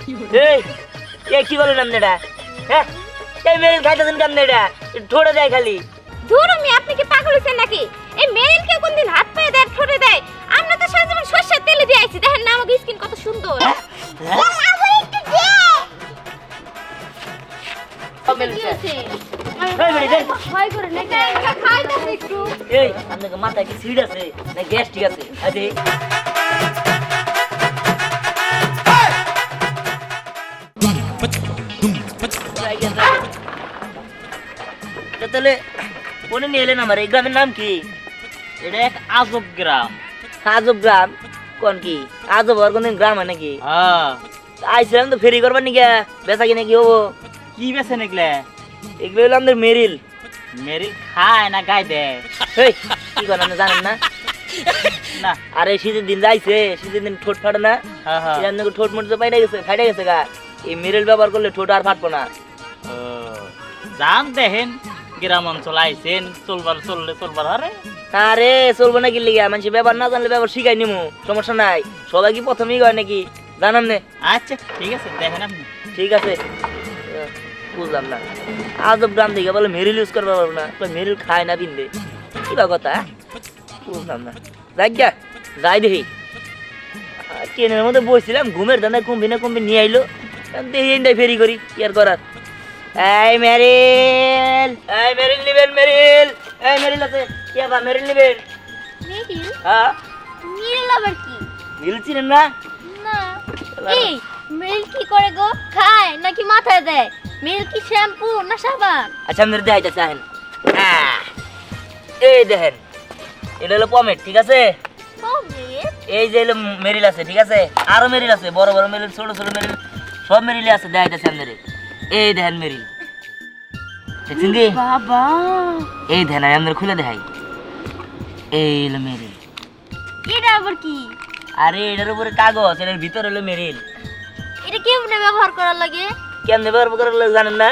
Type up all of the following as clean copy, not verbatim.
এই কি বলেন আপনি এটা? হ্যাঁ এই মেরিল খাইতেছেন কেমন এটা? ঠোঁটে দেয় খালি। দূর আপনি কি পাগল হইছেন নাকি? এই মেরিল কে কোনদিন হাত পায়ে দেয় ঠোঁটে দেয়? আমরা তো সারা জীবন সরষের তেলে দিয়ে আইছি, দেখেন না আমাদের স্কিন কত সুন্দর। এই আপনাকে মাথায় কি সিড আছে না গ্যাস ঠিক আছে? আরে তাহলে কোনে নিয়ে এলেন আমার? এই গ্রামের নাম কি? এটা এক আজব গ্রাম। আজব গ্রাম? কোন কি আজব আর কোনদিন গ্রাম হয় নাকি? হ্যাঁ আইছিলাম তো ফেরি করবার নাকি, বেচা কিনা কি হবো? কি বেছে নিকলে? এগুলো হলো আমাদের মেরিল। মেরিল খায় না গায়ে দেয়? এই কি করেন আপনি জানেন না? না। আরে শীতের দিন যাইছে, শীতের দিন ঠোঁট ফাটে না? হ্যাঁ হ্যাঁ। আপনাকে ঠোঁট মোট ফাইটে গেছে গা। এই মেরিল ব্যবহার করলে ঠোঁট আর ফাটবো না। ও জান দেখেন গ্রাম অঞ্চল আইছেন, চলবার হারে। আরে চলবো না কি লিগা? মানুষ ব্যবহার না জানলে ব্যবহার শিখাই নিমু, সমস্যা নাই। সবাই কি প্রথমেই কয় নাকি জানান নে? আচ্ছা ঠিক আছে, দেখেন আপনি। ঠিক আছে, বুঝলাম না। আজব গ্রাম থেকে বলে মেরিল ইউজ করতে পারবো না, মেরিল খায় না বিন্দে, কি বা কথা? বুঝলাম না। যাই দেখি। ট্রেনের মধ্যে বসছিলাম, ঘুমের ধান্দায় কমবি নিয়ে আইলো, দেখি এটাই ফেরি করি, কি আর করার। এই মেরিল, এই মেরিল নিবেন? মেরিল, এই মেরিল আছে কি আবার? মেরিল নিবেন? মেরিল? হ্যাঁ। মেরিল আবার কি? মেরিল চিনেন না? না। এই মেরিল কি করে গো? খায় নাকি মাথায় দেয়? মেরিল কি শ্যাম্পু না সাবান? আচ্ছা আপনার দেখাইতে চাহেন? এই দেখেন, এটা হলো পমেট, ঠিক আছে? এই যে হলো মেরিল আছে, ঠিক আছে? আরো মেরিল আছে, বড় বড় মেরিল, ছোট ছোট মেরিল, সব মেরিল আছে। দেখাইতেছে আপনার, এই দেখেন মেরিল, দেখছেন কি? বাবা এই দেখেন, আপনার খুলে দেখাই, এই হলো মেরিল। এটা আবার কি? আরে এটার উপরে কাগজ, এটার ভিতর হলো মেরিল। এটা কেমনে ব্যবহার করার লাগে? কেমনে ব্যবহার করার লাগে জানেন না?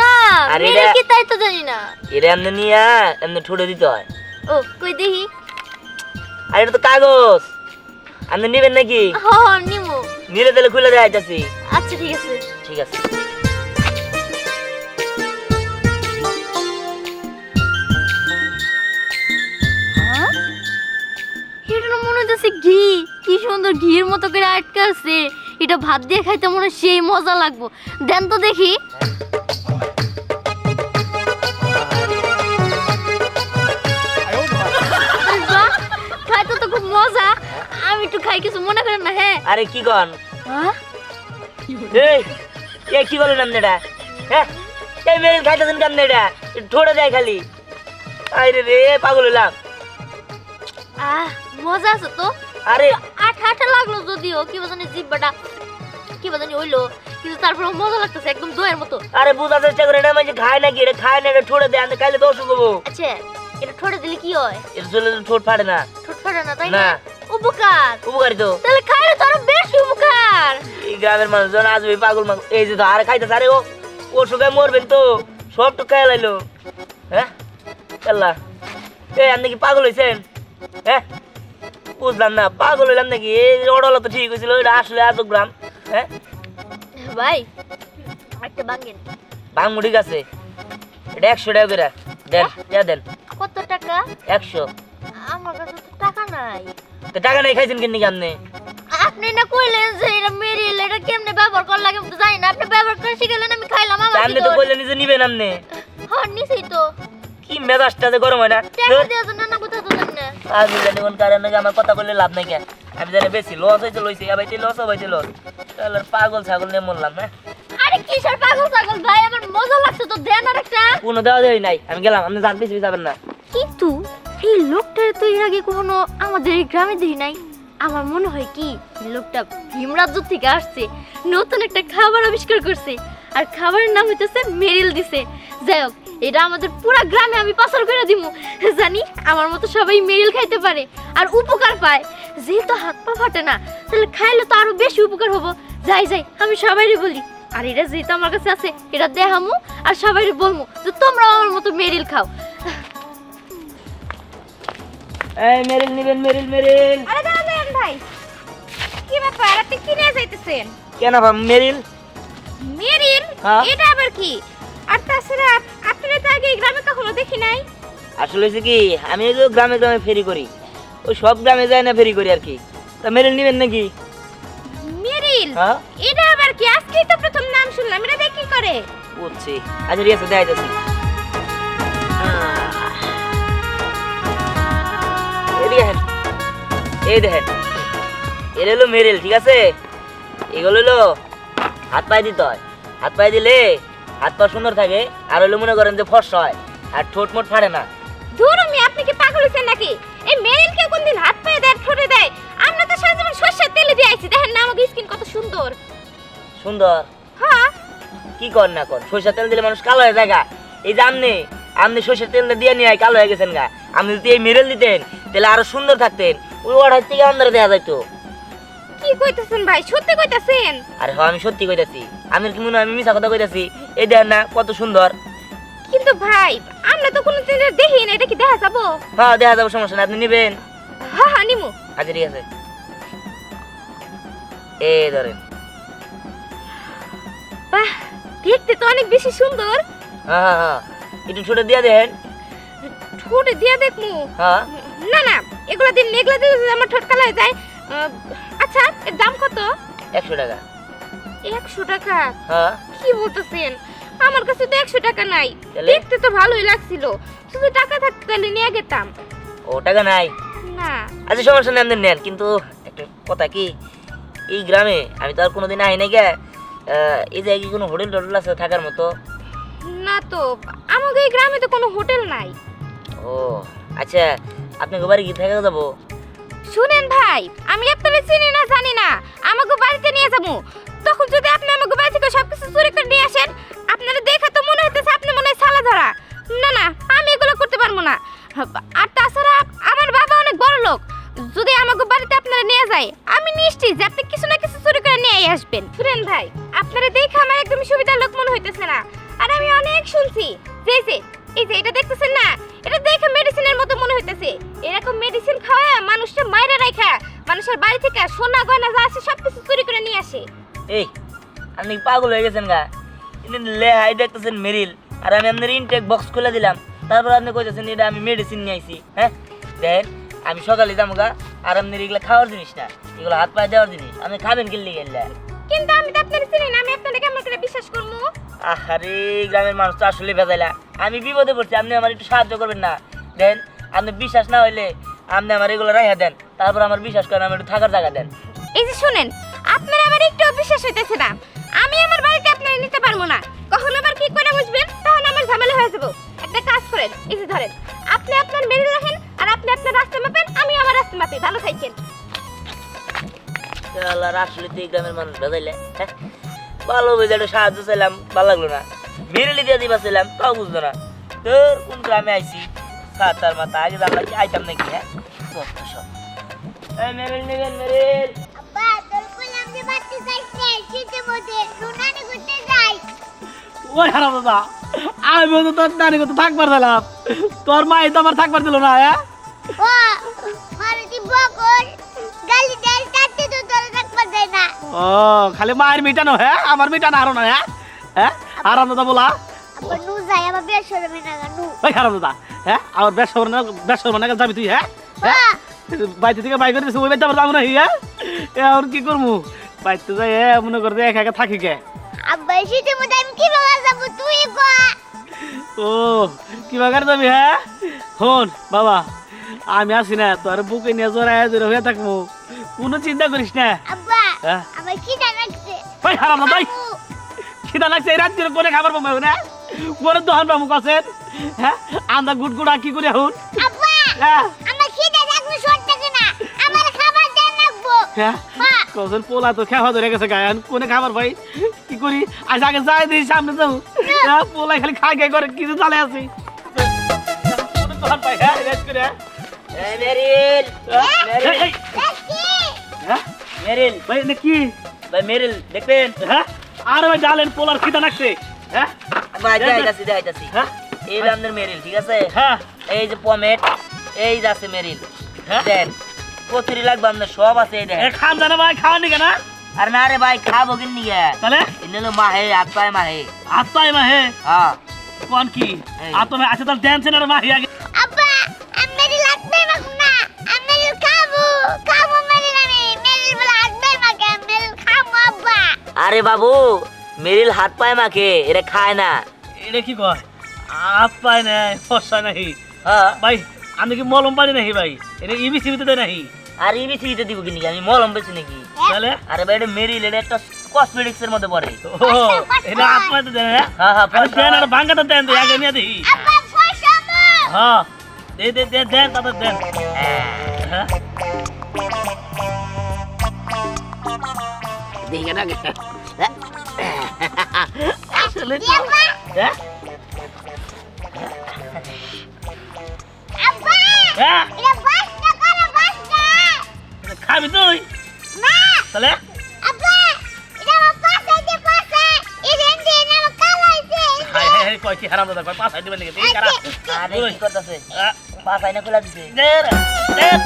না, আর মেরিল এটা- কি তাই তো জানি না। এটা এমনি নিয়ে এমনি ঠোঁটে দিতে হয়। ও কই দেখি। আর এটা তো কাগজ, আপনি নিবেন নাকি? হ্যাঁ নিমু। নিলে তাহলে খুলে দেখাইতেছি। আচ্ছা ঠিক আছে। ঠিক আছে। হ্যাঁ? এটা না মনে হচ্ছে ঘি, কি সুন্দর ঘির মতো করে আটকে আছে। এটা ভাত দিয়ে খাইতে মনে হয় সেই মজা লাগবো। দেন তো দেখি। বাহ, খাইতে তো খুব মজা। আমি একটু খাই, কিছু মনে করেন না? হ্যাঁ। আরে কি কন? হ্যাঁ? এই কি বলেন আপনি এটা? হ্যাঁ এই মেরিল খাইতেছেন কেমন এটা? ঠোঁটে দেয় খালি। আরে রে পাগল হইলাম। মজা আছে তো। আরে আঠা আঠা লাগলো যদিও, কি জানি জিব্বাটা কি জানি হইলো, কিন্তু তারপরে মজা লাগতেছে একদম দইয়ের মতো। আরে বুঝার চেষ্টা করে, এটা মানে খায় নাকি? এটা খায় না, এটা ঠোঁটে দেয়, আমি খাইলে তো অসুখ হবো। আচ্ছা এটা ঠোঁটে দিলে কি হয়? এটা চলে ঠোঁট ফাটে না। ঠোঁট ফাটে না তাই না। না? উপকার। উপকারী তো। তাহলে খাইলে তো আরো বেশি উপকার। এই গ্রামের মানুষজন আসবে পাগল মাগল, এই যে তো আরে খাইতেছে। আরে ও অসুখে মরবেন তো, সব তো খাই লাইলো। হ্যাঁ আল্লাহ, এই আপনি কি পাগল হয়েছেন? হ্যাঁ বুঝলাম না, পাগল হইলাম নাকি? এই অডলা তো ঠিক হয়েছিল, এটা আসলে আজব গ্রাম। হ্যাঁ ভাই একটা বাঙ্গেন। ভাঙবো, ঠিক আছে। এটা 100 টাকা করে দেন, দেন। কত টাকা? 100। আমার কাছে তো টাকা নাই। তো টাকা নাই, খাইছেন কিনি আপনি? আপনি না কইলেন যে এটা মেরিল, এটা কেমনে ব্যবহার করা লাগে আমি তো জানি না। আপনি ব্যবহার করে শিখালেন, আমি খাইলাম। আমার আপনি তো বললেন যে নিবেন আপনি। হ্যাঁ নিছি তো। কি মেজাজটা যে গরম হয় না? টাকা দেওয়ার জন্য না কোথাও তো জানি না। আমি জানি কোন কারণে আমার কথা বললে লাভ নাই কেন? আমি জানি বেশি লস হয়েছে, লইছে আবাইতে লস হবাইতে লস। তাহলে পাগল ছাগল নিয়ে মরলাম। হ্যাঁ আরে কিসের পাগল ছাগল ভাই, আমার মজা লাগছে তো, দেন আর একটা। কোনো দেওয়া দেওয়াই নাই, আমি গেলাম। আপনি যান, বেশি যাবেন না। কিন্তু এই লোকটার তো এর আগে কখনো আমাদের এই গ্রামে দেখি নাই। আমার মনে হয় কি লোকটা ভীমরাজ্য থেকে আসছে, নতুন একটা খাবার আবিষ্কার করছে, আর খাবারের নাম হইতেছে মেরিল দিছে। যাই হোক, এটা আমাদের পুরো গ্রামে আমি পাচার করে দিমু, জানি আমার মতো সবাই মেরিল খাইতে পারে আর উপকার পায়। যেহেতু হাত পা ফাটে না, তাহলে খাইলে তো আরো বেশি উপকার হবো। যাই আমি সবাইরে বলি, আর এটা যেহেতু আমার কাছে আছে, এটা দেখামু আর সবাইরে বলমু যে তোমরা আমার মতো মেরিল খাও। এই মেরিল নিবেন? মেরিল মেরিল। আরে দাঁড়ান ভাই, কি ব্যাপার আপনি কি নিয়ে যাইতেছেন? কেন ভাব মেরিল? মেরিল? হ্যাঁ। এটা আবার কি? আর তাছাড়া আপনারা তো আগে এই গ্রামে কখনো দেখি নাই। আসলে হচ্ছে কি আমি এই যে গ্রামে গ্রামে ফেরি করি, ওই সব গ্রামে যায় না ফেরি করি আর কি। তা মেরিল নিবেন নাকি? মেরিল? হ্যাঁ এটা আবার কি? আজকেই তো প্রথম নাম শুনলাম। এটা দিয়ে কি করে? বুঝছি। আচ্ছা ঠিক আছে দেখাইতেছি। এই দেখেন এর হলো মেরিল, ঠিক আছে? এগুলো হলো হাত পায়ে দিতে হয়, হাত পায়ে দিলে হাত পা সুন্দর থাকে, আর হলো মনে করেন যে ফর্সা হয়, আর ঠোঁট মোট ফাড়ে না। দূর আমি, আপনি কি পাগল হইছেন নাকি? এই মেরিল কে কোনদিন হাত পায়ে দেয়, ঠোঁটে দেয়? আমরা তো সারা জীবন সরষের তেলে দিয়ে আইছি। দেখেন না আমাদের স্কিন কত সুন্দর। সুন্দর হ্যাঁ কি কর না কর, সরষের তেল দিলে মানুষ কালো হয়ে যায় গা। এই যে আপনি আপনি সরষের তেল দিয়ে নিয়ে কালো হয়ে গেছেন গা। আপনি যদি এই মেরিল দিতেন তাহলে আরো সুন্দর থাকতেন, ওই ওয়ার্ড থেকে অন্ধরে দেওয়া যাইতো। কি কইতাছেন ভাই? সত্যি কইতাছেন? আরে হ্যাঁ আমি সত্যি কইতাছি, আমি কি মনে হয় আমি মিছা কথা কইতাছি? এই দেখেন না কত সুন্দর। কিন্তু ভাই আমরা তো কোনোদিন দেখি না, এটা কি দেখা যাবো? হ্যাঁ দেখা যাবো, সমস্যা নেই, আপনি নিবেন? হ্যাঁ হ্যাঁ নিমু। আচ্ছা ঠিক আছে, এই ধরেন। বাহ, দেখতে তো অনেক বেশি সুন্দর। হ্যাঁ হ্যাঁ হ্যাঁ একটু ছোট দিয়ে দেন। ঠোঁটে দিয়া দেখমু? হ্যাঁ না না, এগুলা দিন এগুলা দিলে যদি আমার ঠোঁট কালো হয়ে যায়। আচ্ছা এর দাম কত? 100 টাকা। 100 টাকা? হ্যাঁ কি বলতেছেন? আমার কাছে তো 100 টাকা নাই। তাহলে? দেখতে তো ভালোই লাগছিল, যদি টাকা থাকতো তাহলে নিয়ে গেতাম। ও টাকা নাই? না। আচ্ছা সমস্যা নেই, আপনি নেন, কিন্তু একটা কথা কি, এই গ্রামে আমি তো আর কোনোদিন আই নাই গে। এই জায়গায় কি কোনো হোটেল টোটেল আছে থাকার মতো? না তো, আমাদের এই গ্রামে তো কোনো হোটেল নাই। ও আচ্ছা, আপনাকে বাড়ি কি থাকা যাবো? শুনেন ভাই, আমি আপনারে চিনি না জানি না, আমাকে বাড়িতে নিয়ে যাবো। তখন যদি আপনি আমাকে বাড়ি থেকে সবকিছু চুরি করে নিয়ে আসেন, আপনারা দেখে তো মনে হইতেছে আপনি মনে হয় সালা ধরা। না না, আমি এগুলো করতে পারবো না। আর তাছাড়া আমার বাবা অনেক বড় লোক, যদি আমাকে বাড়িতে আপনারা নিয়ে যায় আমি নিশ্চিত যে আপনি কিছু না কিছু চুরি করে নিয়ে আসবেন। শুনেন ভাই, আপনারা দেখে আমার একদম সুবিধার লোক মনে হইতেছে না। আর আমি অনেক শুনছি যে এই যে এটা দেখতেছেন না, এটা দেখে মেডিসিনের মতো মনে হইতেছে। এরকম মেডিসিন খাওয়া মানুষটা মাইরা রাখা, মানুষের বাড়ি থেকে সোনা গয়না যা আছে সবকিছু চুরি করে নিয়ে আসে। এই আপনি কি পাগল হয়ে গেছেন গা? লেহাই দেখতেছেন মেরিল, আর আমি আপনার ইনটেক বক্স খুলে দিলাম, তারপর আপনি কইতেছেন এটা আমি মেডিসিন নিয়ে আইছি। হ্যাঁ দেখেন, আমি সকালে যাবো গা, আর আপনার এগুলো খাওয়ার জিনিস না, এগুলো হাত পায়ে দেওয়ার জিনিস। আপনি খাবেন কিনলে গেলে? কিন্তু আমি তো আপনার চিনি না, আমি আপনাকে কেমন করে বিশ্বাস করবো? আরে গ্রামের মানুষ তো আসলে ভেজাইলা, আমি বিপদে পড়ছি, আপনি আমার একটু সাহায্য করবেন না? দেন, আপনি বিশ্বাস না হইলে আপনি আমার এগুলো রাইয়া দেন, তারপর আমার বিশ্বাস করেন, আমার একটু থাকার জায়গা দেন। এই যে শুনেন, আপনার আমার একটু বিশ্বাস হইতেছে না, আমি আমার বাড়িতে আপনারা নিতে পারবো না। কখন আবার কি করে বুঝবেন, তখন আমার ঝামেলা হয়ে যাবো। একটা কাজ করেন, এই যে ধরেন, আপনি আপনার মেরে রাখেন, আর আপনি আপনার রাস্তা মাপেন, আমি আমার রাস্তা মাপি। ভালো থাকেন। আসলে তো এই গ্রামের মানুষ ভেজাইলে। হ্যাঁ ভালো বুঝে একটা সাহায্য চাইলাম, ভালো লাগলো না। মেরেলি দিয়ে দিবা চাইলাম, তাও বুঝলো না। তোর কোন গ্রামে আইছি, তার মাথা আগে জানলাম কি আইতাম নাকি? হ্যাঁ সব তো সব। এই মেরেল নেবেন মেরেল? আব্বা তোর কইলাম যে বাড়তে যাইতে শীতে মধ্যে নুনানি করতে যাই। ওই হারাম দাদা, আমি তো তোর নানি কত থাকবার দিলাম, তোর মা তো আমার থাকবার দিল না। হ্যাঁ ও মারুতি বকর গালি দেয় তাতে তো তোর থাকবার দেয় না। ও খালি মায়ের মিটানো, হ্যাঁ আমার মিটানো আরো না। হ্যাঁ হ্যাঁ হারাম দাদা বলা। আব্বা নু যাই আমার বিয়ে শরমে না নু। ওই হারাম দাদা, হ্যাঁ আমার বেশ মানে যাবি তুই? হ্যাঁ হ্যাঁ বাইতে থেকে বাই করে দিছি, ওই বাইতে আবার যাবো না। হ্যাঁ এখন কি করবো, বাইতে যাই মনে করে একা একা থাকি কে। আব্বা শীতে মধ্যে আমি কিভাবে যাব তুই কো? ও কি বাগার যাবি? হ্যাঁ হন বাবা, আমি আসি না, তোর বুকে নিয়ে জোড়ায় জোরে হয়ে থাকবো, কোনো চিন্তা করিস না। আব্বা হ্যাঁ আমার খিদা লাগছে। ওই হারাম দাদা, খিদা লাগছে এই রাত্রে কোনে খাবার পাবো না, কোনে দহন পাবো কাছেন? হ্যাঁ আন্দা গুড়গুড়া কি করে হুন? আব্বা হ্যাঁ আমার খিদা লাগবে সত্যি কিনা, আমার খাবার দেন লাগবো। হ্যাঁ কজন পোলা তো খাওয়া ধরে গেছে গায়ান, কোনে খাবার ভাই কি করি? আজ আগে যাই দিই সামনে যাও, হ্যাঁ পোলা খালি খাই খাই করে কিছু চালে আছি। হ্যাঁ রেস্ট করে। এই মেরিল, মেরিল, দেখি হ্যাঁ মেরিল ভাই এটা কি? ভাই মেরিল দেখবেন? হ্যাঁ আর ভাই ডালেন পোলার খিদা লাগছে। হ্যাঁ ভাই দেখাইতাছি দেখাইতাছি। হ্যাঁ এই যে আপনার মেরিল, ঠিক আছে? হ্যাঁ এই যে পমেট, এই যে আছে মেরিল। হ্যাঁ? দেন কচুরি লাগবে আপনার সব আছে এই এ দেখেন খান জানা ভাই খাওয়া নি কেনা আর না রে ভাই খাবো কিনি গে তাহলে ইনেলো মাহে হাত পায় মাহে আত্মাই মাহে হ্যাঁ কোন কি এই। আত্মা আছে তাহলে ড্যান্স না মাহি আগে আব্বা আমি লাগবে না আমি খাবো খাবো মেরিল আমি মেরিল বলে আসবে মাকে মেরিল খাবো আব্বা আরে বাবু মেরিল হাত পায় মাকে এটা খায় না এটা কি কয় আত্মাই নাই ফসা নাহি হ্যাঁ ভাই আমি কি মলম পারি নাহি ভাই এটা ইবিসি ভিতরে দেয় নাহি আর ইবিসি দিতে দিব কিনি আমি মলম বেশি নাকি তাহলে আরে ভাই এটা মেরিল এটা একটা কসমেটিক্স এর মধ্যে পড়ে ও এটা আত্মাই তো দেয় হ্যাঁ হ্যাঁ হ্যাঁ আরে দেন আর ভাঙ্গাটা দেন তো আগে নিয়ে দেখি আব্বা ফসামু হ্যাঁ দেন তাদের দেন হ্যাঁ দেখে না আসলে আব্বা হ্যাঁ আব্বা হ্যাঁ এটা বাসটা করে বাসটা এটা খাবি তুই না তাহলে আব্বা এটা আমার পাশে এই রেন্ডি না কালো হইছে হাই হাই কয় কি হারাম দাদা কয় পাঁচ হাই দিবেন নাকি এই কারা আরে কি করতেছে পাঁচ আইনা খোলা দিছে দেন দেন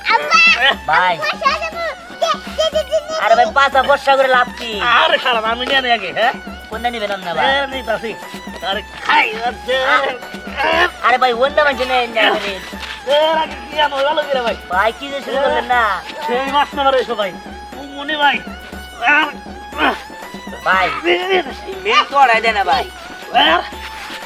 আব্বা ভাই ফসামু দে আরে ভাই পাঁচা বর্ষা করে লাভ কি আরে খারাপ আমি নিয়ে নেই আগে হ্যাঁ কোনটা নিবেন না ভাই দেন নিতাছি আরে খাই দেন আরে ভাই অন্য মানুষ নেই দেন আগে কি আমার ভালো করে ভাই ভাই কি যে শুরু করলেন না সেই মাছ না মারে সবাই মনে ভাই ভাই মেয়ে পড়াই দেয় না ভাই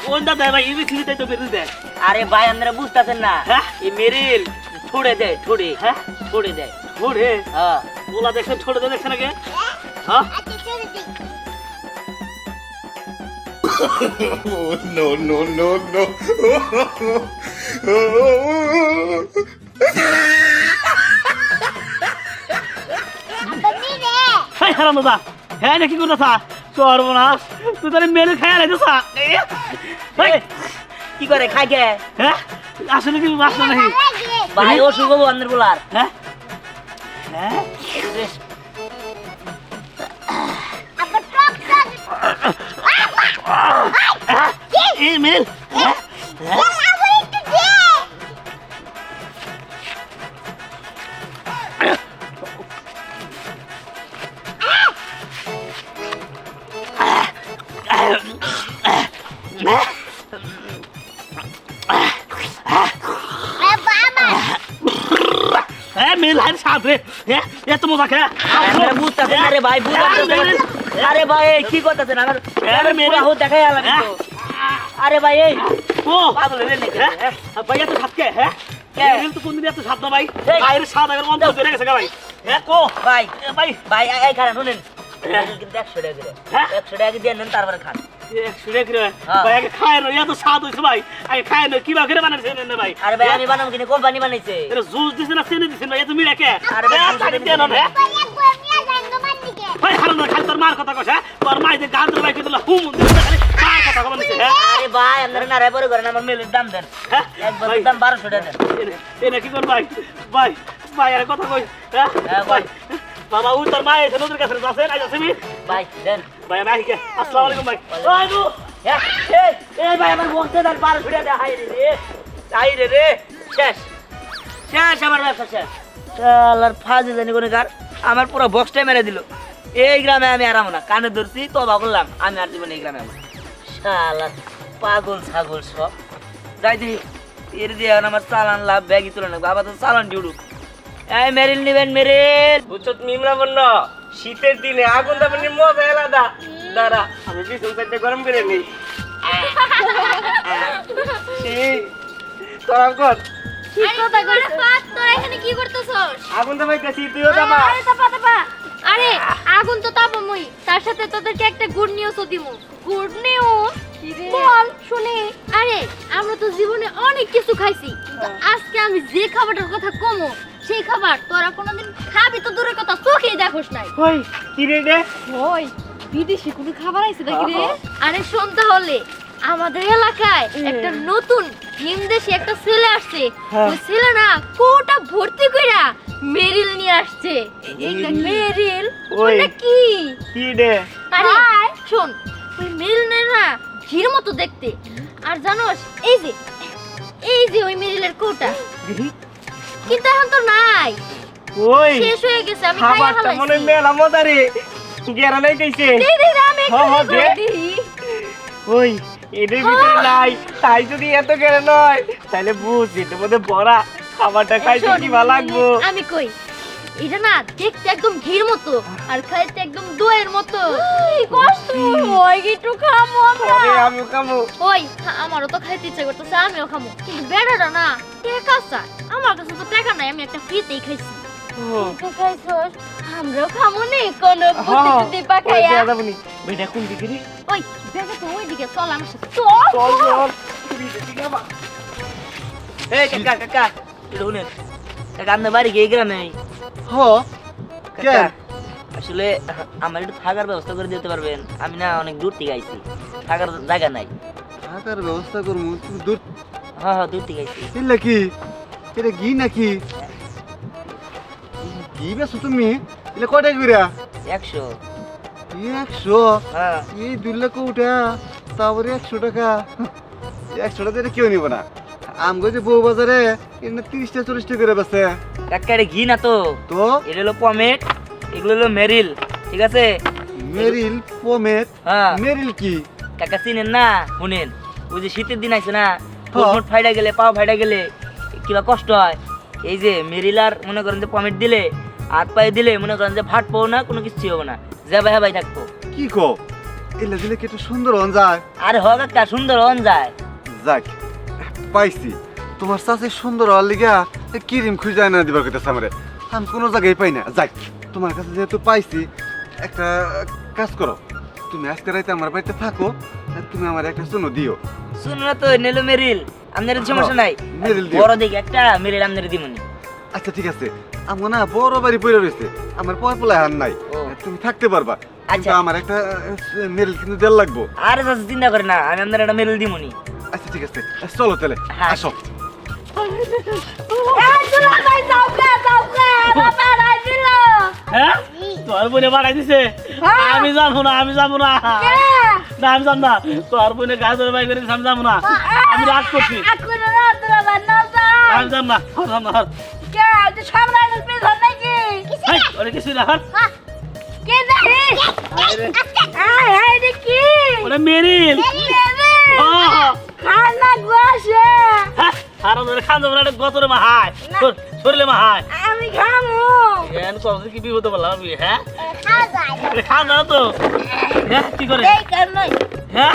কোনটা দেয় ভাই ইবি ছিলিতে তো বেরিয়ে দেয় আরে ভাই আপনারা বুঝতেছেন না হ্যাঁ? এই মেরিল ছুড়ে দেয় ছুড়ে হ্যাঁ ছুড়ে দেয় ঘুরে হ্যাঁ ওলা দেখছেন ছোট দেখছেন আগে হ্যাঁ আচ্ছা চলে দি Oh, no, no, no, no. আব্বা নি রে হাই হারাম দাদা হ্যাঁ নাকি করতেছা সর্বনাশ তুই তাহলে মেরে খাই আলাইতেছা এই, কি করে খাই কে হ্যাঁ আসলে কি মাছ না নাকি লাগে ভাই অসুখ হবো আপনার বলার হ্যাঁ হ্যাঁ আব্বা টক টক এই মেল হ্যাঁ আব্বা একটু দে আব্বা আমার হ্যাঁ মেল হাই সাথে হ্যাঁ এত মজা খা আপনারা বুঝতেছেন না রে ভাই বুঝতেছেন আরে ভাই এই কি করতেছেন আমার আরে মেরে- পুরা হো দেখাই আলাম তো আরে ভাই এই ও পাগল হয়ে নাকি হ্যাঁ ভাই এত সাত কে হ্যাঁ কে? মেল তো কোনদিন এত সাত না ভাই এই। বাইরে সাত আগে অন্ত ধরে গেছে ভাই হ্যাঁ কো ভাই ভাই ভাই এই খান শুনেন হ্যাঁ। কিন্তু 100 টাকা করে হ্যাঁ? 100 টাকা দিয়ে নেন তারপরে খান শুনে কি রে হ্যাঁ। ভাই আগে খায় না এত স্বাদ হইছে ভাই আগে খায় না কিবা করে বানাইছে না ভাই আরে ভাই আমি বানাবো কিনা কোম্পানি বানাইছে এটা জুস দিছেন না চেনি দিছেন ভাই এত মিরা কে আরে ভাই, হ্যাঁ, জুস তাকে দিছেন দেন না হ্যাঁ বলে গমিয়া যাইঙ্গ মান্দিকে ভাই হারাম না খালি তোর মার কথা কইছ হ্যাঁ তোর মাই যে গান তোর ভাই কইছিল হুম দিছে খালি মার কথা কইছে হ্যাঁ আরে ভাই আপনারা না রায় পরে করেন আমার মেলের দাম দেন হ্যাঁ একবার ভাই দাম 1200 টাকা দেন এনে কি কর ভাই ভাই ভাই আর কথা কই হ্যাঁ হ্যাঁ, ভাই ভাই। বাবা ও তোর মাই এসে নদীর কাছে যাচ্ছেন আইছে মি ভাই দেন ভাই আমি আইকে আসসালামু আলাইকুম ভাই ওই দু হ্যাঁ, এই ভাই আমার বলতে দেন 1200 টাকা হাই রে রে শেষ শেষ আমার ব্যবসা শেষ শালার ফাজে জানি কোন কার আমার পুরো বক্সটাই মেরে দিল এই গ্রামে আমি আরাম না কানে ধরছি তবা করলাম আমি আর জীবনে এই গ্রামে শালার পাগল ছাগল সব যাই দেখি এর দিয়ে এখন আমার চালান লাভ ব্যাগই তুলে নেবো আবার তো চালান ডিউডু এই মেরিল নিবেন মেরিল বুঝছো মিমরা বলল শীতের দিনে আগুন দাবানি মজা আলাদা দাঁড়া আমি বিছুন চাইতে গরম করে নেই তোরা কর কি কথা কইছ পাত তোরা এখানে কি করতেছস আগুন দাবাইতেছি তুইও দাবা আরে তাপা আরে আগুন তো তাপমই তার সাথে তোদেরকে একটা গুড নিউজও দিমু গুড নিউজ বল শুনি আরে আমরা তো জীবনে অনেক কিছু খাইছি কিন্তু আজকে আমি যে খাবারটার কথা কমো সেই খাবার তোরা কোনোদিন খাবি তো দূরের কথা চোখেই দেখোস নাই ওই কি রে রে ওই বিদেশি কোনো খাবার আইছে নাকি রে আরে শুনতে হলে আমাদের এলাকায় একটা নতুন ভিনদেশি একটা ছেলে আসছে ওই ছেলে না কোটা ভর্তি কইরা মেরিল নিয়ে আসছে এইটা মেরিল ওই। ওটা কি কি রে আরে শোন ওই মেরিল না ঘির মতো দেখতে আর জানোস এই যে এই যে ওই মেরিলের কোটা, কিন্তু এখন তো নাই, ওই শেষ হয়ে গেছে। আমি খাইয়া খাবারটা মনে ফেলাইছি। মেলা মজারে গেরা নাইতেছে দে দে দে, আমি হ্যাঁ, হ্যাঁ, একটু দে। দিই। ওই এদের ভিতরে নাই, তাই যদি এত গেরা নয় তাহলে বুঝ এটার মধ্যে বড়া খাবারটা খাইতে শোন, কি ভালো লাগবো। আমি কই এটা না দেখতে একদম ঘির মতো আর খাইতে একদম দইয়ের মতো। কি কষ্ট হয়, একটু খামো আমরা। আরে আমি খাবো। ওই আমারও তো খাইতে ইচ্ছা করতেছে, আমিও খামো, কিন্তু বেড়াটা না টাকা চাই। আমার কাছে তো টাকা নাই, আমি একটা ফ্রিতেই খাইছি। তুই খাইছস, আমরাও খামো নে কোন বুদ্ধি টুদ্ধি পাকাইয়া। বেটা কোন দিকে রে? ওই বেটা তো ওইদিকে, চল আমার সাথে চল চল। চল তুই দিকে খাবা। এই কাকা কাকা এটা শুনেন কাকা আপনার বাড়ি গিয়ে গ্রামে হ কাকা আসলে আমার একটু থাকার ব্যবস্থা করে দিতে পারবেন? আমি না অনেক দূর থেকে আইছি, থাকার জায়গা নাই। থাকার ব্যবস্থা করবো, তুমি দূর হ্যাঁ হ্যাঁ দূর থেকে আইছি। এলে কি এটা ঘি নাকি ঘি বেছো তুমি? এলে কয়টা কইরা? 100। 100? হ্যাঁ এই 2 লাখ উঠা তারপরে 100 টাকা। 100 টাকা দিয়ে কেউ নিব না। আমগো যে বউ বাজারে এনে 30টা 40টা করে বেছে। কাকা এটা ঘি না তো, তো এটা হলো পমেট, এগুলো হলো মেরিল, ঠিক আছে? মেরিল পমেট। হ্যাঁ মেরিল কি? কাকা চিনেন না? শুনেন ওই যে শীতের দিন আছে না, হ্যাঁ। ফুট ফাইডা গেলে পাও ফাইডা গেলে কিবা কষ্ট হয়, এই যে মেরিল আর মনে করেন যে পমেট দিলে হাত পায়ে দিলে মনে করেন যে ফাট পাও না, কোনো কিছু হবে না, যাবাই হাবাই থাকবো। কি কো? এলে দিলে কি একটু সুন্দর হন যায়? আরে হ কাকা সুন্দর হন যায়। যাক পাইছি, তোমার চাষে সুন্দর হওয়ার লিগা কিরিম খুঁজে না দিবার কথা আমারে, আমি কোনো জায়গায় পাই না। যাক তোমার কাছে যেহেতু পাইছি, একটা কাজ করো, তুমি আজকে রাইতে আমার বাড়িতে থাকো, আর তুমি আমার একটা চুনো দিও। শুনো না তো নেলো মেরিল, আপনার সমস্যা নাই, মেরিল দিও। বড় দিকে একটা মেরিল আপনার দিমনি। আচ্ছা ঠিক আছে, আমার না বড় বাড়ি পড়ে রয়েছে, আমার পয় পোলায় হার নাই, ও। তুমি থাকতে পারবা, কিন্তু আচ্ছা। আমার একটা মেরিল কিন্তু দেড় লাগবো। আরে চাচা চিন্তা করে না, আমি আপনার একটা মেরিল দিমনি। আচ্ছা ঠিক আছে, চলো তাহলে হ্যাঁ। আসো। হ্যাঁ তোর বোনে বাড়াই দিছে, আমি যাবো না, আমি যাবো না, না আমি যাবো না, তোর বোনে গাছ ধরে বাই করে আমি যাবো না, আমি রাগ করছি, আমি যাবো না, যাবো না। হেই, ওরে কিছু না হর, ওরে মেরিল, হ্যাঁ সারা ধরে খান যাবো না, এটা গতরে মা হায়, শরীরে মা হায়, আমি খামু। এন করছে কি বিপদ বললাম আমি, হ্যাঁ খাওয়া যায় এটা খান না তো, হ্যাঁ কি করে, এই কারণে হ্যাঁ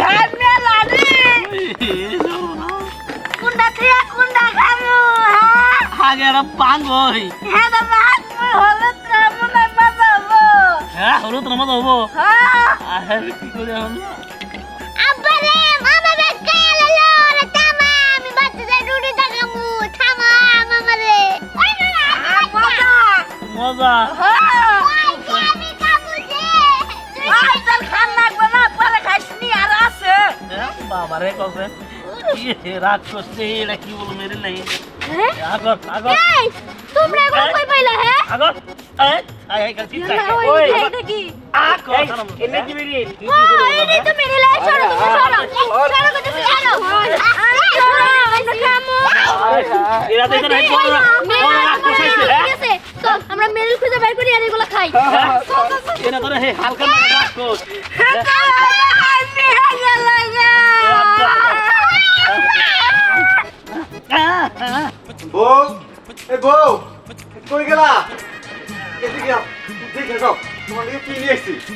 হাত মেলা রে, যাবো না। কুন্ডা থেকে কুন্ডা খামু। হ্যাঁ আগে একটা পাঙ্গই, হ্যাঁ দাদা, হাত মুই হলুদ মনে বাজাবো। হ্যাঁ হলুদ না মতো হবো, হ্যাঁ আরে কি করে হলো, আব্বারে মামা বেকা এলো রে থামা আমি বাচ্চা যাই রুটি দেখামু থামা মামারে ওই না মজা। মজা, হ্যাঁ ওই যে আমি খাবো যে আই তোর খান লাগবে না, পরে খাইসনি আর আছে। হ্যাঁ বাবা রে কসে কি রাগ করছে, এটা কি বলবো মেরে নাই, হ্যাঁ আগর আগর এই তোমরা এগুলো কই পাইলা? হ্যাঁ আগর, এই এই কাল চিন্তা, ওই এটা কি? আগর এনে কি বেরি? ও এই তো মেরে লাই, সরো তুমি, সরো সরো কথা সরো। আরে সরো, আমরা খামু। এরা তো এখানে বড় রাগ করছে, ঠিক আছে, চল আমরা মেরিল খুঁজে বের করি আর এগুলো খাই। এরা করে হে হালকা রাগ কর, বউ, এ বউ, কই গেলা? এদিকে আও, দেখে যাও, তোমার লিগে কি নিয়ে এসেছি।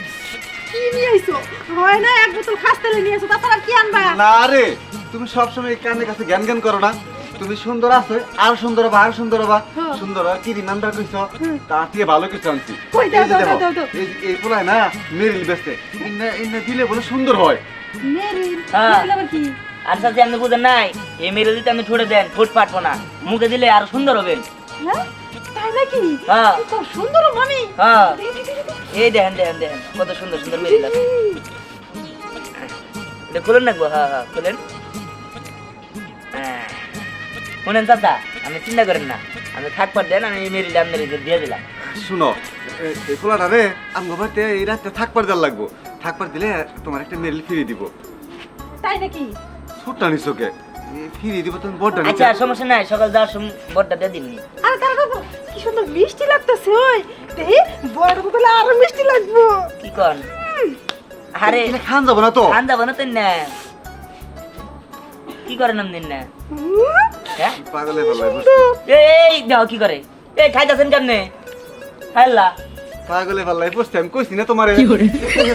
কি নিয়ে আইছো? হয় না এক বোতল খাস তেলে নিয়ে এসো, তাছাড়া কি আনবা? না রে, তুমি সবসময় কানের কাছে জ্ঞান জ্ঞান করো না, তুমি সুন্দর আছো, আর সুন্দর হবা, আর সুন্দর হবা, সুন্দর কি রিমান্ডার কইছো, তার থেকে ভালো কিছু আনছি। কই দাও, এই যে দাও, দেখো, দাও, দাও। এই পোলায় না মেরিল বেচতে, ইন্না দিলে বলে সুন্দর হয়। মেরিল, হ্যাঁ। মেরিল আবার কি? আর চাচি আপনি বুঝেন নাই, এই মেরিল দিতে আপনি ঠোঁটে দেন, ঠোঁট পাটবো না, মুখে দিলে আরো সুন্দর হবেন। হ্যাঁ? তাই নাকি? হ্যাঁ খুব সুন্দর মামি। হ্যাঁ এই দেখেন দেখেন দেখেন কত সুন্দর সুন্দর মেরিল আছে। এটা খুলেন নাকবো, হ্যাঁ হ্যাঁ খুলেন। হ্যাঁ। শুনেন চাচা, আপনি চিন্তা করেন না, আপনি থাকবার দেন, আমি এই মেরিল আপনার দিয়ে দিলাম। শুনো, এই পোলাটা রে আমার বাড়িতে এই রাতে থাকবার দেওয়ার লাগবো, থাকবার দিলে তোমার একটা মেরিল ফিরিয়ে দিব। তাই নাকি? ছোট্টা নিচোকে ফিরিয়ে দিব তুমি বড়টা আচ্ছা সমস্যা নাই, সকাল যাওয়ার সময় বড়টা দিয়ে দিননি। আরে দাঁড়া কি সুন্দর মিষ্টি লাগতেছে ওই দেখি বড় বলে আরো মিষ্টি লাগবো। কি কন? আরে খান যাবো না তো খান যাবো না তো না, কি করেন আপনি না? হ্যাঁ পাগলে ভালো এই দাও কি করে? এই খাইতেছেন কেমনে? হ্যাল্লা পাগলে ভালো বসতে আমি কইছি না তোমারে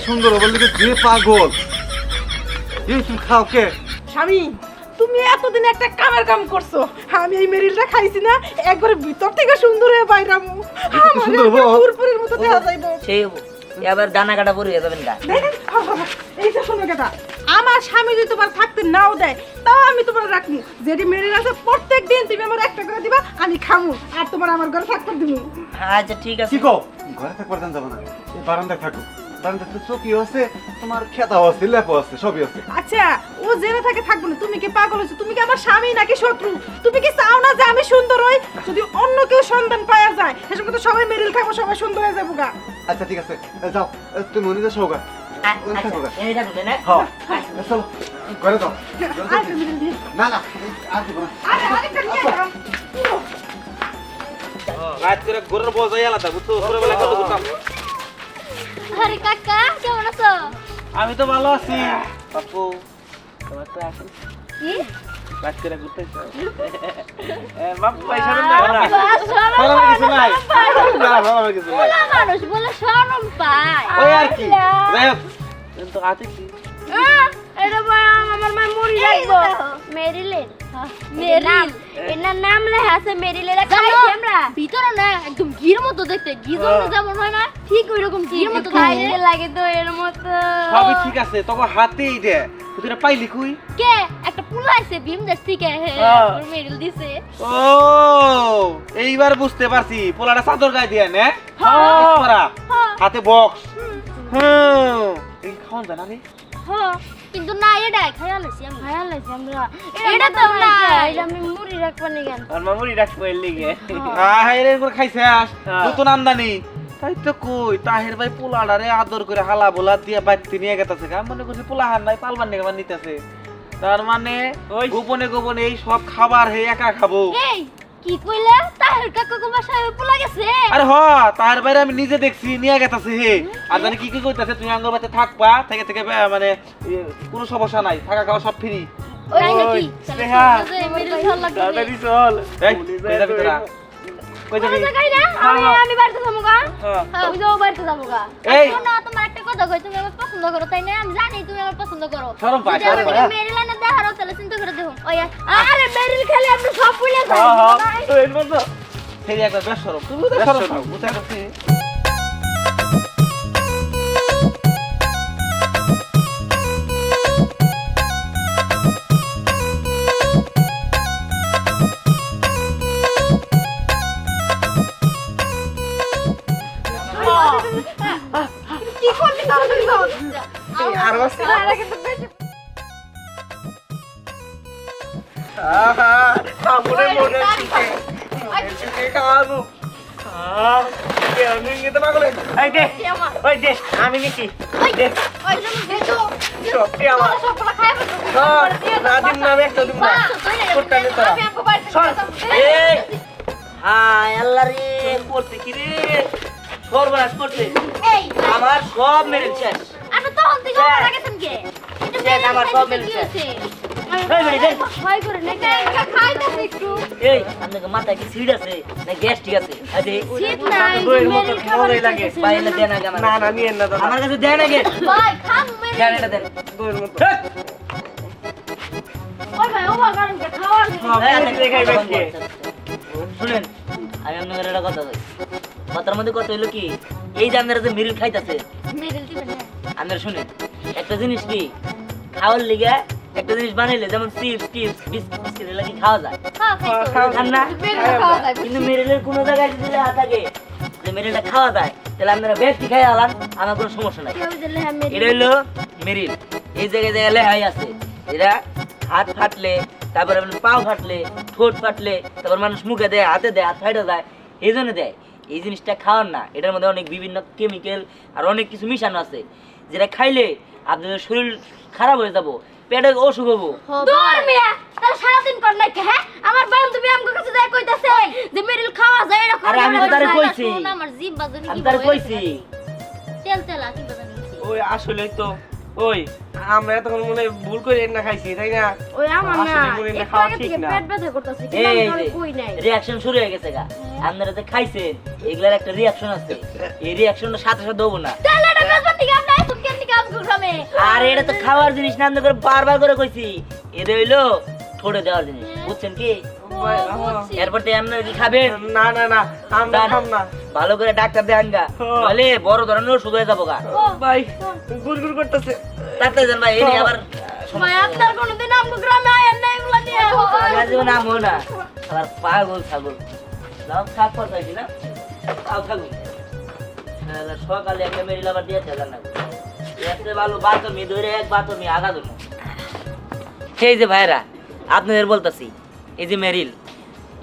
সুন্দর বললি যে পাগল এই তুমি খাও কে স্বামী তুমি এতদিন একটা কামের কাম করছো, আমি এই মেরিলটা খাইছি না একবারে ভিতর থেকে সুন্দর হয়ে বাইরাম সুন্দর হবো? পুরপুরের মতো দেখা যাইবো। সেই এবার দানা কাটা পরে যাবেন গা। এই যে শোনো কথা, আমার স্বামী যদি তোমার থাকতে নাও দেয় তাও আমি তোমার রাখবো, যেটি মেরিল আছে প্রত্যেক দিন তুমি আমার একটা করে দিবা, আমি খামু আর তোমার আমার ঘরে থাকতে দিব। আচ্ছা ঠিক আছে। কি কো ঘরে থাকবার দেন যাবো না এই বারান্দায় থাকো, বারান্দায় তো চৌকি আছে তোমার খেতাও আছে লেপও আছে সবই আছে। আচ্ছা ও জেনে থাকে থাকবো না, তুমি কি পাগল হয়েছো? তুমি কি আমার স্বামী নাকি শত্রু? তুমি কি চাও না যে আমি সুন্দর হই? যদি অন্য কেউ সন্তান পাওয়া যায় এসব তো সবাই মেরিল খাবো, সবাই সুন্দর হয়ে যাবো গা। আচ্ছা ঠিক আছে যাও তুমি মনে যাও সৌগা আচ্ছা এই থাকুন না। হ্যাঁ চলো ঘরে যাও আর একটা মেরিল দিয়ে। না না আর দিব না আরে আরেকটা নিয়ে এলাম। রাত করে গরুর বজাই আলাদা বুঝছো ছোটবেলা কত করতাম। আরে কাকা কেমন আছো? আমি তো ভালো আছি বাপু, তোমার তো আছে কি রাত করে ঘুরতে বাপু পয়সা না না বাস ভালো কিছু নাই না ভালো কিছু নাই মানুষ বলে শরম পায়। ওই আর কি যাই হোক তো আছে কি এটা আমার মা মুড়ি রাখবো মেরিলেন মেরিল এনার নাম লেখা আছে মেরিলের খাইছি আমরা ভিতরে না একদম ঘির মতো দেখতে ঘি জন্য যেমন হয় না ঠিক ওই রকম ঘির মতো খাইতে লাগে তো এর মতো সবই ঠিক আছে তবে হাতেই দে তুই এটা পাইলি কই কে একটা পুলা আছে ভীম দেশ থেকে মেরিল দিছে ও এইবার বুঝতে পারছি পোলাটা চাদর গায়ে দিয়ে নে হ্যাঁ হাতে বক্স এই খাওন জানা রে হ্যাঁ কিন্তু না এটা খায়ালাইছি আমরা এটা তো না এটা আমি মুড়ি রাখবা নি গান আর মামুরি রাখবো এর লিগে। হাইরে করে খাইছাস নতুন আমদানি তাই তো কই তাহের ভাই পোলাডারে আদর করে হালা বোলা দিয়ে বাইতে নিয়ে গেতাছে গা মনে করছি পোলা হার নাই পালবার নিয়ে নিতেছে তার মানে ওই। গোপনে গোপনে এই সব খাবার হে একা খাবো এই কি কইলা তাহের কাকা কো বাসায় পোলা গেছে আরে হ তাহের বাইরে আমি নিজে দেখছি নিয়ে গেতাছে হে আর জানি কি কি কইতাছে তুমি আঙ্গুর বাতে থাকবা থেকে থেকে মানে কোনো সমস্যা নাই থাকা খাওয়া সব ফ্রি ওই নাকি স্নেহা। মেরিল ভাল লাগবে তাড়াতাড়ি চল। এই কই যাবি তোরা কই যাবি জায়গায় না আমি বাড়িতে যাবো গা আমি যাবো বাড়িতে যাবো গা এই। না তোমার একটা কথা কই তুমি আমার পছন্দ করো তাই না আমি জানি তুমি আমার পছন্দ করো শরম পায়, যদি শরম আমাকে পায়। মেরিল না দেখারও তাহলে চিন্তা করে দেখো ওই আরে মেরিল খেলে আমরা সব ভুলে হ্যাঁ হ্যাঁ যাই তো এর মতো ফেরি একবার বেশ সরব তুমি বেশ সরব বুঝা গেছে কি করলি তাড়াতাড়ি যাও। আর বসে আরে কিন্তু বেশি আমরে মনে শিখে খাওয়াবো আমি নিতে পাগল এই দে ওই দে আমি নিচ্ছি দে ওই তুমি দেখো সবটি আমার সবগুলো খাই না দিন না একটা দিন না কোটটা নে তোরা আমি আমগো বাড়িতে চল এই হায় আল্লাহ রে করতে কি রে সর্বনাশ করতে এই আমার সব মেরে শেষ। আমি তো অন্তি করে মারা গেছেন কে এটা দেখ, আমার সব মেরে শেষ। এই মেরে দেখ। ভয় করে না খাইতেছি একটু এই আপনাকে মাথায় কি সিড আছে না গ্যাস ঠিক আছে আরে শীত নাই দইয়ের মতো মরে লাগে বাইরে দেন আগে আমার না কাছে। না নিয়ে না দাদা আমার কাছে দেন আগে ভাই খাম মেরে দেন এটা দেন দইয়ের মতো ওই ভাই ও বাগান কে খাওয়ার শুনেন আমি আপনাদের একটা কথা কই কথার মধ্যে কথা হইলো কি এই যে আপনারা যে মিরিল খাইতেছে মেরে দিবেন না আপনারা শুনেন একটা জিনিস কি খাওয়ার লিগে একটা জিনিস বানাইলে যেমন চিপস টিপস বিস্কিট লাগে খাওয়া যায় খান না কিন্তু মেরিলের কোনো জায়গায় যদি লেখা থাকে যে মেরিলটা খাওয়া যায় তাহলে আপনারা ব্যক্তি খাই আলান আমার কোনো সমস্যা নাই এটা হইলো মেরিল এই জায়গায় জায়গায় লেখাই আছে এরা হাত ফাটলে তারপরে আপনার পাও ফাটলে ঠোঁট ফাটলে তারপর মানুষ মুখে দেয় হাতে দেয় হাত ফাইটে যায় এই জন্য দেয় এই জিনিসটা খাওয়ার না এটার মধ্যে অনেক বিভিন্ন কেমিক্যাল আর অনেক কিছু মিশানো আছে যেটা খাইলে আপনাদের শরীর খারাপ হয়ে যাবো পেটে অসুখ হবো দূর মিয়া তাহলে সারাদিন কর না কে হ্যাঁ আমার বান্ধবী আমগো কাছে যায় কইতাছে যে মেরিল খাওয়া যায় এরকম আরে আমি তো তারে কইছি। আমার জিভ বাজনি আমি কি তার কইছি তেল তেল কি বাজনি ওই আসলে তো ওই আমরা তখন মনে হয় ভুল করে না খাইছি তাই না ওই আমার না আসলে মরিল একটু খাওয়া আগে ঠিক থেকে না। পেট ব্যথা করতেছে কি এই আমি কই নাই রিঅ্যাকশন শুরু হয়ে গেছে গা আপনারা যে খাইছেন এগুলার একটা রিঅ্যাকশন আছে এই রিঅ্যাকশনটা সাথে সাথে দেবো না তাহলে এটা বেজবা ঠিক আমরা তুমি কেন কাজ গ্রামে আর এটা তো খাওয়ার জিনিস না আপনাদের বারবার করে কইছি এটা হইলো ঠোঁটে দেওয়ার জিনিস বুঝছেন কি এরপর তো আপনারা কি খাবেন না না না আমরা খাম না ভালো করে ডাক্তার দেখান গা বলে বড় ধরনের ওষুধ হয়ে যাবো গা ভাই গুড়গুড় করতেছে ডাক্তার দেন ভাই এই নিয়ে আবার ভাই আপনার কোনদিন আমগো গ্রামে আয় না এগুলা নিয়ে আমার জীবন আমো না আবার পাগল ছাগল নাও থাক পাইছি না তাও থাকুন সকালে একটা মেরিল আবার দিয়েছে জানা এতে ভালো বাতমি ধরে এক বাতমি আগা ধরুন সেই যে ভাইরা আপনাদের বলতেছি এই যে মেরিল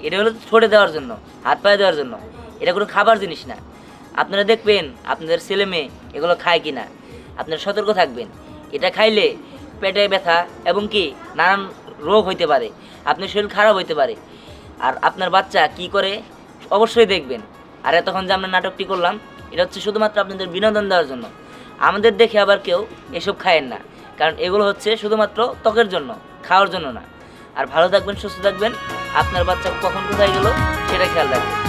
এটা হলো ছোটে দেওয়ার জন্য হাত পায়ে দেওয়ার জন্য এটা কোনো খাবার জিনিস না আপনারা দেখবেন আপনাদের ছেলে মেয়ে এগুলো খায় কি না আপনারা সতর্ক থাকবেন এটা খাইলে পেটে ব্যথা এবং কি নানান রোগ হইতে পারে আপনার শরীর খারাপ হইতে পারে আর আপনার বাচ্চা কি করে অবশ্যই দেখবেন আর এতক্ষণ যে আমরা নাটকটি করলাম এটা হচ্ছে শুধুমাত্র আপনাদের বিনোদন দেওয়ার জন্য আমাদের দেখে আবার কেউ এসব খায়েন না কারণ এগুলো হচ্ছে শুধুমাত্র ত্বকের জন্য খাওয়ার জন্য না আর ভালো থাকবেন সুস্থ থাকবেন আপনার বাচ্চা কখন কোথায় গেল সেটা খেয়াল রাখবেন